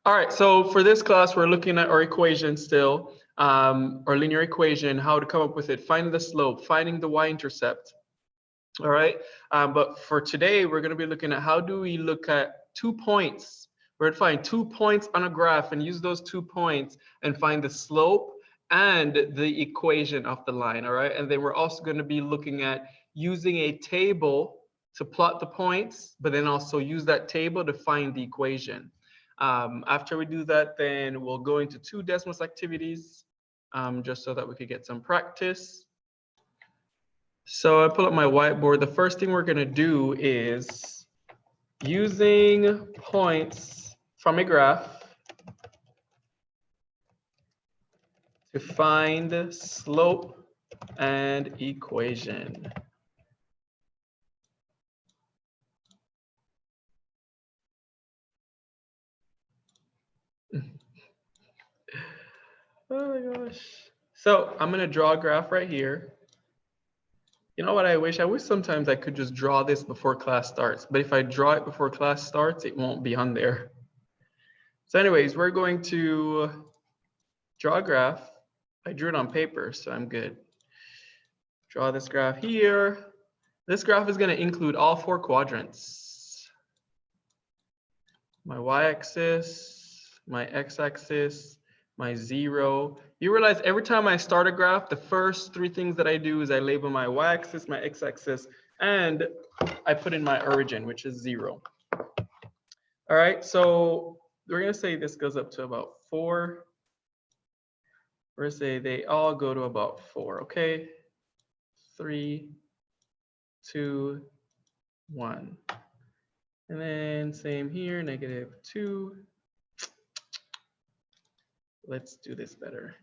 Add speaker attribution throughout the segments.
Speaker 1: All right, so for this class, we're looking at our equation still, our linear equation, how to come up with it, finding the slope, finding the y-intercept. All right, but for today, we're going to be looking at how do we look at 2 points. We're going to find 2 points on a graph and use those 2 points and find the slope and the equation of the line. All right, and then we're also going to be looking at using a table to plot the points, but then also use that table to find the equation. After we do that, then we'll go into 2 Desmos activities, just so that we could get some practice. So I pull up my whiteboard. The first thing we're going to do is using points from a graph to find slope and equation. Oh my gosh. So I'm going to draw a graph right here. You know what I wish? I wish sometimes I could just draw this before class starts. But if I draw it before class starts, it won't be on there. So anyways, we're going to draw a graph. I drew it on paper, so I'm good. Draw this graph here. This graph is going to include all 4 quadrants. My y-axis, my x-axis, my 0. You realize every time I start a graph, the first 3 things that I do is I label my y-axis, my x-axis, and I put in my origin, which is 0. All right, so we're going to say this goes up to about 4. We're going to say they all go to about 4, okay? 3, 2, 1. And then same here, -2. Let's do this better.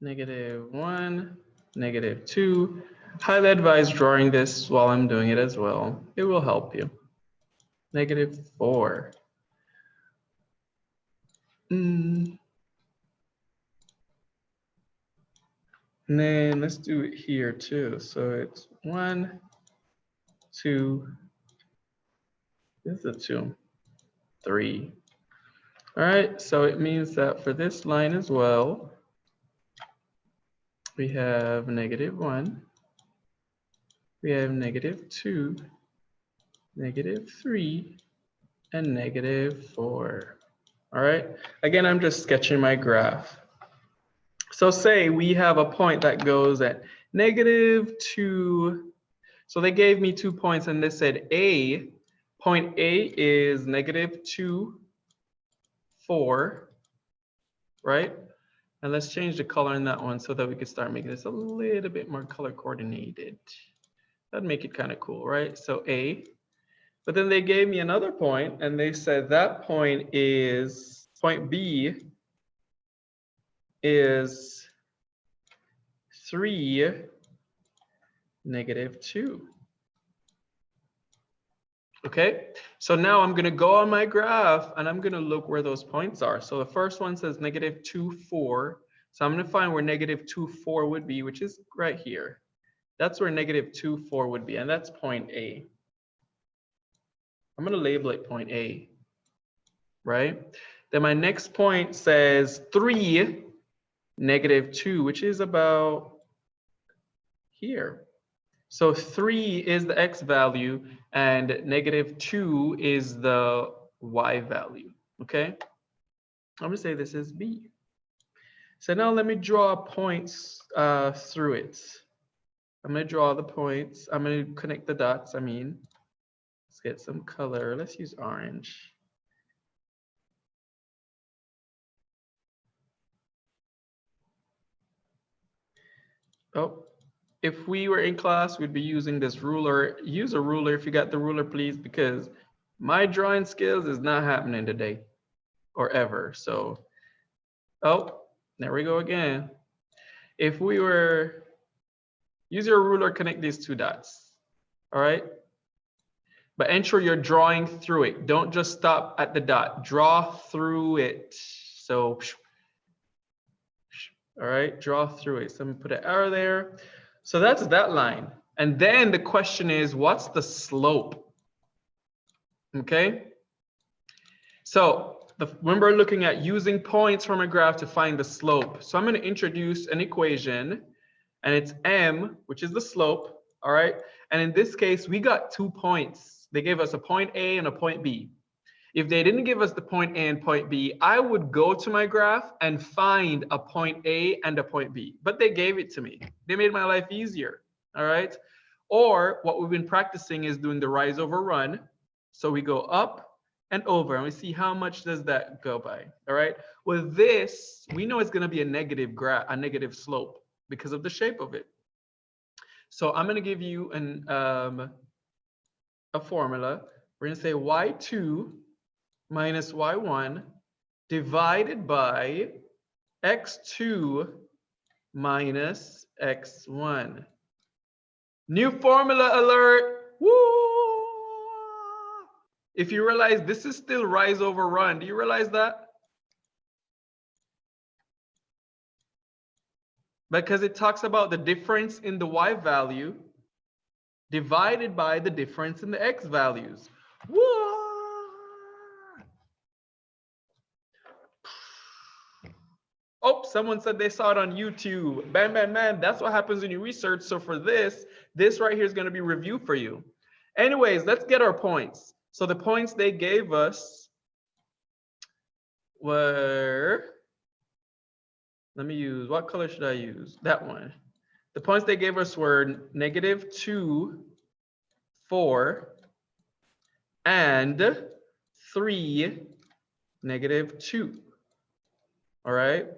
Speaker 1: -1, -2. Highly advise drawing this while I'm doing it as well. It will help you. -4. And then let's do it here too. So it's 1, 2. This is a 2, 3. All right, so it means that for this line as well, we have -1, we have -2, -3, and -4. All right, again, I'm just sketching my graph. So say we have a point that goes at -2. So they gave me 2 points and they said point A is -2, 4, right? And let's change the color in that one so that we can start making this a little bit more color coordinated. That'd make it kind of cool, right? So A, but then they gave me another point and they said that point B is 3, -2. Okay, so now I'm going to go on my graph and I'm going to look where those points are. So the first one says -2, 4. So I'm going to find where -2, 4 would be, which is right here. That's where -2, 4 would be, and that's point A. I'm going to label it point A, right? Then my next point says 3, -2, which is about here. So 3 is the x value and -2 is the y value, okay? I'm gonna say this is B. So now let me draw points through it. I'm gonna draw the points. I'm gonna connect the dots, I mean. Let's get some color. Let's use orange. Oh. If we were in class, we'd be using this ruler. Use a ruler if you got the ruler, please, because my drawing skills is not happening today or ever. So, oh, there we go again. If we were, use your ruler, connect these 2 dots, all right? But ensure you're drawing through it. Don't just stop at the dot, draw through it. So, all right, draw through it. So I'm gonna put an arrow there. So that's that line. And then the question is, what's the slope? Okay. So when we're looking at using points from a graph to find the slope. So I'm going to introduce an equation, and it's m, which is the slope, all right? And in this case, we got 2 points. They gave us a point A and a point B. If they didn't give us the point A and point B, I would go to my graph and find a point A and a point B. But they gave it to me. They made my life easier, all right? Or what we've been practicing is doing the rise over run. So we go up and over, and we see how much does that go by, all right? With this, we know it's going to be a negative graph, a negative slope because of the shape of it. So I'm going to give you a formula. We're going to say y2 minus y1 divided by x2 minus x1. New formula alert. Woo! If you realize this is still rise over run, do you realize that? Because it talks about the difference in the y value divided by the difference in the x values. Whoa! Oh, someone said they saw it on YouTube. Bam, bam, bam. That's what happens when you research. So for this right here is going to be review for you. Anyways, let's get our points. So the points they gave us were, let me use, what color should I use? That one. The points they gave us were -2, 4, and 3, -2. All right.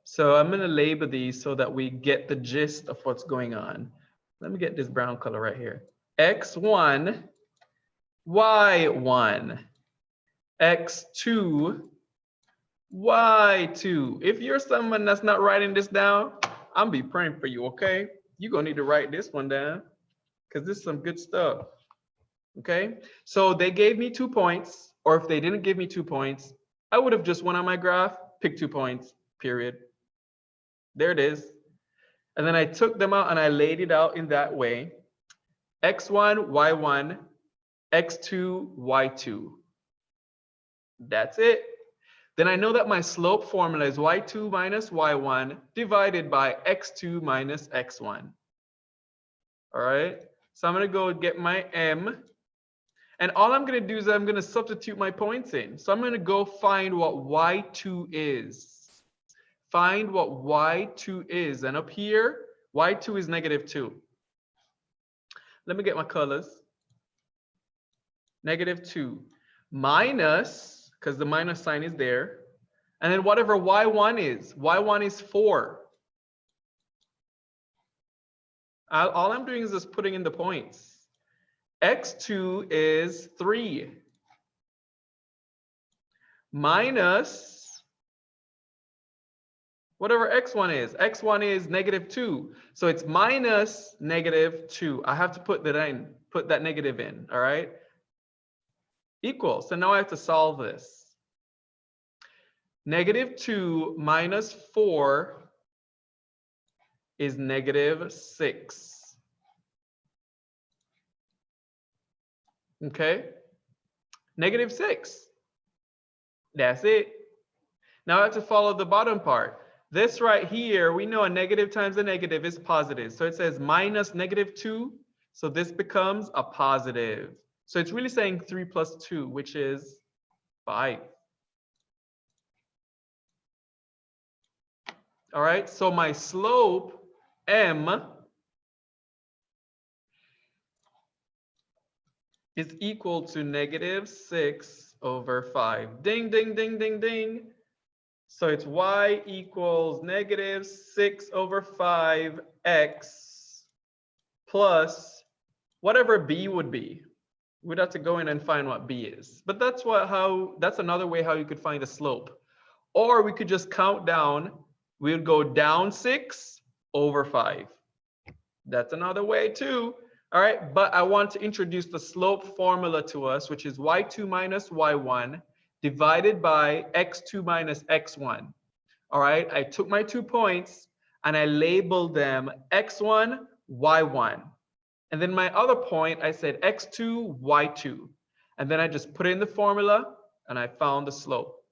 Speaker 1: So I'm going to label these so that we get the gist of what's going on. Let me get this brown color right here. X1, Y1, X2, Y2. If you're someone that's not writing this down, I'm be praying for you, okay? You're going to need to write this one down because this is some good stuff. Okay, so they gave me 2 points, or if they didn't give me 2 points, I would have just went on my graph, picked 2 points, period. There it is. And then I took them out and I laid it out in that way. X1, Y1, X2, Y2. That's it. Then I know that my slope formula is Y2 minus Y1 divided by X2 minus X1. All right. So I'm going to go get my M. And all I'm going to do is I'm going to substitute my points in. So I'm going to go find what Y2 is. Find what Y2 is. And up here, Y2 is -2. Let me get my colors. -2 minus, because the minus sign is there. And then whatever Y1 is 4. All I'm doing is just putting in the points. X2 is 3 minus whatever X1 is. X1 is -2. So it's minus -2. I have to put that negative in, all right? Equal. So now I have to solve this. -2 minus 4 is -6. Okay? -6. That's it. Now I have to follow the bottom part. This right here, we know a negative times a negative is positive. So it says minus -2. So this becomes a positive. So it's really saying 3 plus 2, which is 5. All right, so my slope, M, is equal to -6/5. Ding, ding, ding, ding, ding. So it's y equals -6/5x plus whatever b would be. We'd have to go in and find what b is. But that's another way how you could find a slope. Or we could just count down. We'll go down 6/5. That's another way too. All right, but I want to introduce the slope formula to us, which is y2 minus y1 divided by x2 minus x1. All right, I took my 2 points and I labeled them x1, y1. And then my other point, I said x2, y2. And then I just put in the formula and I found the slope.